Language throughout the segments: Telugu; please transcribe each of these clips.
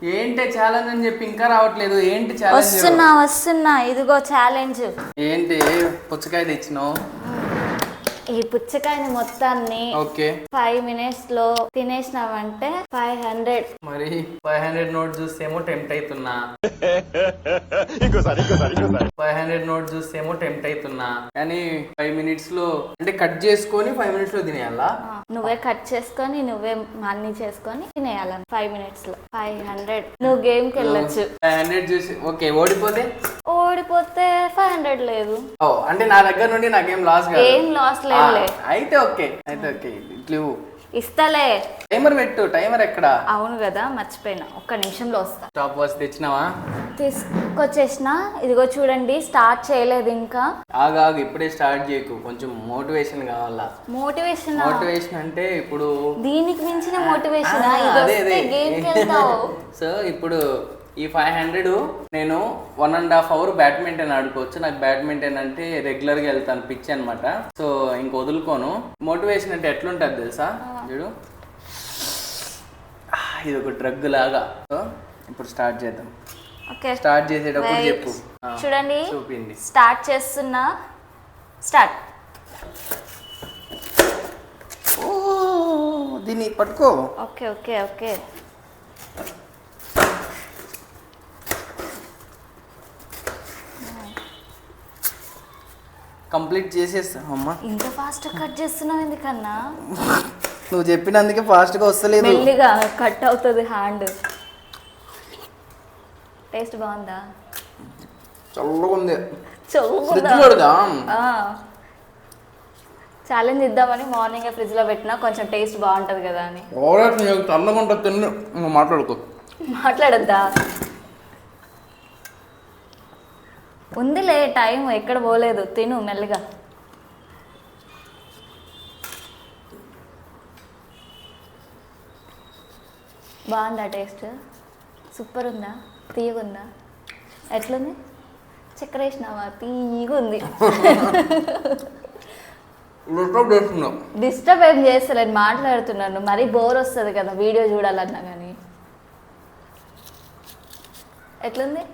ఏంటి ఛాలెంజ్ అని చెప్పి ఇంకా రావట్లేదు. ఏంటి ఛాలెంజ్? వస్తున్నా ఇదిగో ఛాలెంజ్. ఏంటి పుచ్చకాయ తెచ్చినావు? ఈ పుచ్చకాయని మొత్తాన్ని ఓకే 5 minutes లో తినేసినావంటే 500. మరి 500 నోట్ చూస్తేమో టెంప్ట్ అవుతున్నా. 500 నోట్ చూస్తేమో టెంప్ట్ అవుతున్నా కానీ 5 minutes లో అంటే కట్ చేసుకొని 5 minutes లో తినేయాలా? నువ్వే కట్ చేసుకొని నువ్వే అన్ని చేసుకొని తినేయాల 5 minutes లో 500. నువ్వు గేమ్ కి వెళ్ళొచ్చు. 500 చూసి ఓకే. ఓడిపోతే 500 లేదు. ఓ అంటే నా దగ్గర నుండి నాకేం లాస్ కాదు. ఏం లాస్ లేదు. అయితే ఓకే ఇట్లు ఇస్తలే. టైమర్ పెట్టు. టైమర్ ఎక్కడ? అవును కదా మర్చిపోయినా. ఒక్క నిమిషంలో వస్తా. స్టాప్ వాచ్ తెచ్చినావా? తీసుకొచ్చేసిన. ఇదిగో చూడండి స్టార్ట్ చేయలేదు ఇంకా. ఆగు ఇప్పుడే స్టార్ట్ చేయకు. కొంచెం మోటివేషన్ కావాలా. మోటివేషన్ అంటే ఇప్పుడు దీనికి మించిన మోటివేషన్ గేమ్ కి వెళ్తావు. సో ఇప్పుడు ఈ 500 నేను 1.5 hour బ్యాడ్మింటన్ ఆడుకోవచ్చు. నాకు బ్యాడ్మింటన్ అంటే రెగ్యులర్గా వెళ్తాను, పిచ్ అనమాట. సో ఇంక వదులుకోను. మోటివేషన్ అంటే ఎట్లుంటుంది తెలుసా? చూడు ఇది ఒక డ్రగ్ లాగా. సో ఇప్పుడు స్టార్ట్ చేద్దాం. ఓకే స్టార్ట్ చేసేటప్పుడు చెప్పు. చూడండి చూపింది. స్టార్ట్ చేస్తున్నా. స్టార్ట్. ఓ దీన్ని పట్టుకో. ఓకే ఓకే ఓకే కంప్లీట్ చేసేస్తా అమ్మా. ఇంత ఫాస్ట్ కట్ చేస్తున్నావు ఎందుకన్నా? నువ్వు చెప్పినందుకే ఫాస్ట్గా వస్తలేదు. మెల్లిగా కట్ అవుతుంది హ్యాండ్. టేస్ట్ బాగుందా? చల్లగా ఉంది. చల్లగా. ఛాలెంజ్ ఇద్దామని మార్నింగ్ ఫ్రిడ్జ్ లో పెట్టినా కొంచెం టేస్ట్ బాగుంటది కదా అని. చల్లగా ఉంటుంది. తిన్ను. మాట్లాడుకో. మాట్లాడద్దా? ఉందిలే టైం, ఎక్కడ పోలేదు. తిను మెల్లగా. బాగుందా టేస్ట్? సూపర్ ఉందా? తీయగుందా? ఎట్లుంది? చక్కెర వేసినావా? తీయగుంది. డిస్టర్బ్ ఏం చేస్తలేదు, మాట్లాడుతున్నాను. మరీ బోర్ వస్తుంది కదా వీడియో చూడాలన్నా కానీ. ఎట్లుంది?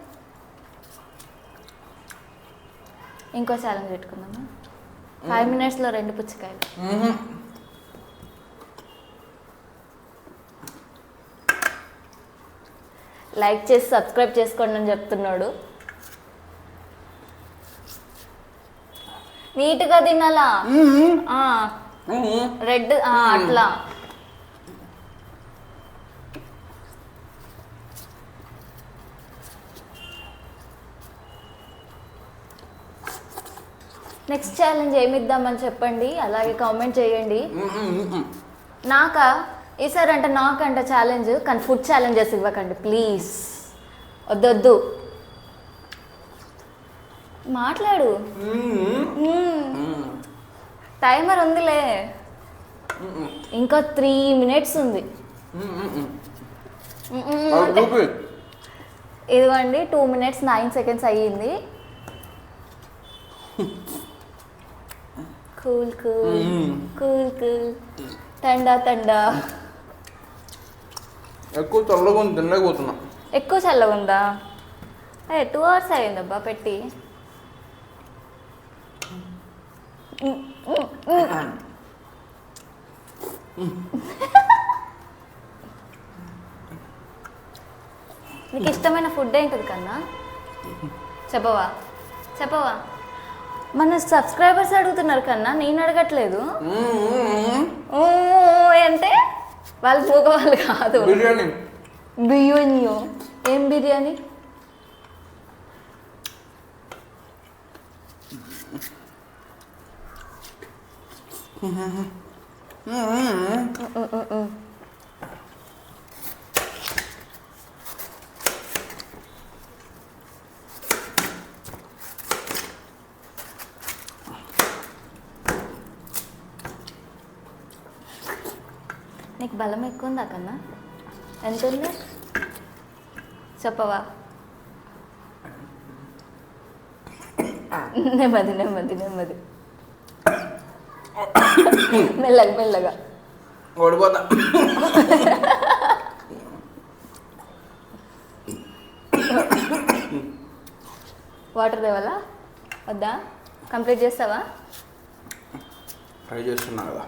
ఇంకో ఛాలెంజ్ పెట్టుకుందామా? 5 minutes లో 2 పుచ్చకాయలు. లైక్ చేసి సబ్స్క్రైబ్ చేసుకోండి అని చెప్తున్నాడు. నీట్గా తినాలా? రెడ్ అట్లా. నెక్స్ట్ ఛాలెంజ్ ఏమిద్దామని చెప్పండి, అలాగే కామెంట్ చేయండి. నాకా ఈసారి అంటే నాకంట ఛాలెంజ్, కానీ ఫుడ్ ఛాలెంజెస్ ఇవ్వకండి ప్లీజ్. వద్దొద్దు. మాట్లాడు. టైమర్ ఉందిలే. ఇంకా 3 minutes ఉంది. ఇదిగోండి 2 minutes 9 seconds అయ్యింది. Cool cool cool cool. తండా తండా. ఎక్కువ చల్లగా ఉంది, తినలేకపోతున్నా. ఎక్కువ చల్లగా ఉందా? 2 hours అయిందబ్బా పెట్టి. నీకు ఇష్టమైన ఫుడ్ ఏంటది కన్నా? చెప్పవా? మన సబ్స్క్రైబర్స్ అడుగుతున్నారు కన్నా, నేను అడగట్లేదు. అంటే వాళ్ళు మూగవాళ్ళు కాదు. బిర్యానీ. ఏం బిర్యానీ? నీకు బలం ఎక్కువ ఉందా కన్నా? ఎంత ఉంది చెప్పవా? నెమ్మది మెల్లగా. ఓడిపోతా. వాటర్ తేవాలా వద్దా? కంప్లీట్ చేస్తావా? ట్రై చేస్తున్నా కదా.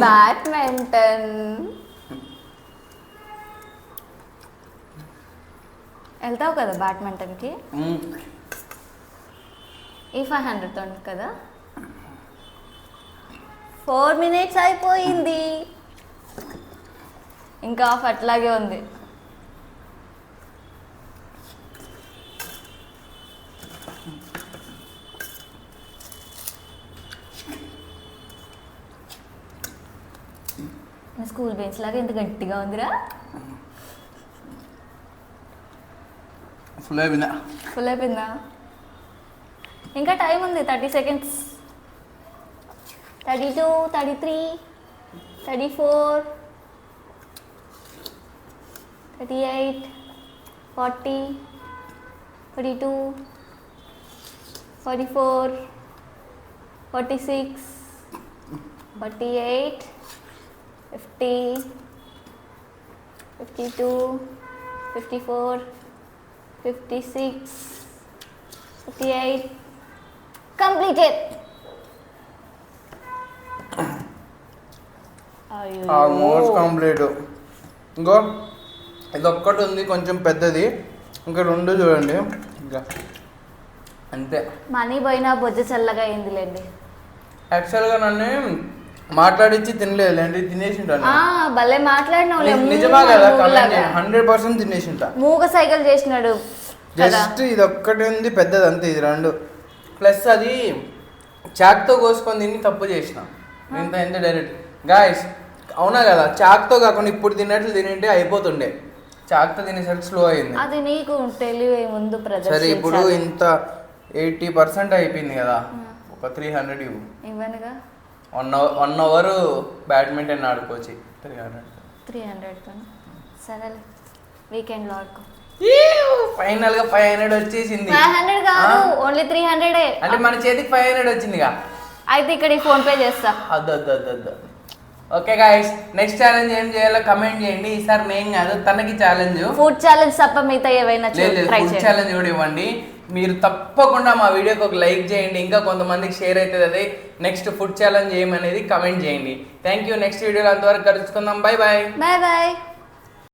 బ్యాడ్మింటన్ వెళ్తావు కదా బ్యాడ్మింటన్కి? ఈ 500తో కదా. 4 minutes అయిపోయింది, ఇంకా ఆఫ్ అట్లాగే ఉంది. స్కూల్ బెంచ్ లాగా ఎంత గట్టిగా ఉందిరా. ఫుల్ అయిపోయిందా? ఫుల్ అయిపోయిందా? ఇంకా టైం ఉంది, 30 seconds. 32, 33, 34, 38, 40, 42, 44, 46, 48, 50, 52, 54, 56, 58. Completed. Almost complete. ఇంకో ఇది ఒక్కటి ఉంది కొంచెం పెద్దది, ఇంకా 2 చూడండి. ఇంకా అంతే. మనీ పోయినా బొజ్జ చల్లగా అయిందిలేండి. యాక్చువల్గా నన్ను మాట్లాడించి తినలేదులేండి, తినేసి ఉంటాను. భలే మాట్లాడినావు. నిజమా కదా? 100% తినేసి ఉంటా. మూగ సైకిల్ చేసినాడు. జస్ట్ ఇది ఒక్కటి ఉంది పెద్దది అంతే. ఇది 2 ప్లస్ అది చాక్తో కోసుకొని తిని తప్పు చేసిన. ఎంత డైరెక్ట్ గాయస్, అవునా కదా? చాక్తో కాకుండా ఇప్పుడు తిన్నట్లు తినింటే అయిపోతుండే. చాక్తో తినేసరికి స్లో అయింది. అది నీకు తెలివే ముందు సరే ఇప్పుడు ఇంత 80% అయిపోయింది కదా, ఒక 300 ఇవ్వనుగా. 1 hour బ్యాడ్మింటన్ ఆడుకోవచ్చు. 300 సరేలే, వీకెండ్లో ఆడుకో. ఫైనల్ గా 500 వచ్చేసింది. 500 కాదు, ఓన్లీ 300. అంటే మన చేతికి 500 వచ్చిందిగా. అయితే ఇక్కడ ఫోన్ పే చేస్తా. అద్దు. ఓకే గాయస్, నెక్స్ట్ ఛాలెంజ్ ఏం చేయాలో కమెంట్ చేయండి. ఈసారి నేను కాదు, తనకి ఛాలెంజ్. ఫుడ్ ఛాలెంజ్ తప్ప మిగతా ఏవైనా ట్రై చేయండి. ఛాలెంజ్ కూడా ఇవ్వండి. మీరు తప్పకుండా మా వీడియోకి ఒక లైక్ చేయండి, ఇంకా కొంతమందికి షేర్ అవుతుంది. అదే నెక్స్ట్ ఫుడ్ ఛాలెంజ్ ఏమనేది కమెంట్ చేయండి. Thank you. నెక్స్ట్ వీడియోలో అంతవరకు కలుసుకుందాం. Bye bye.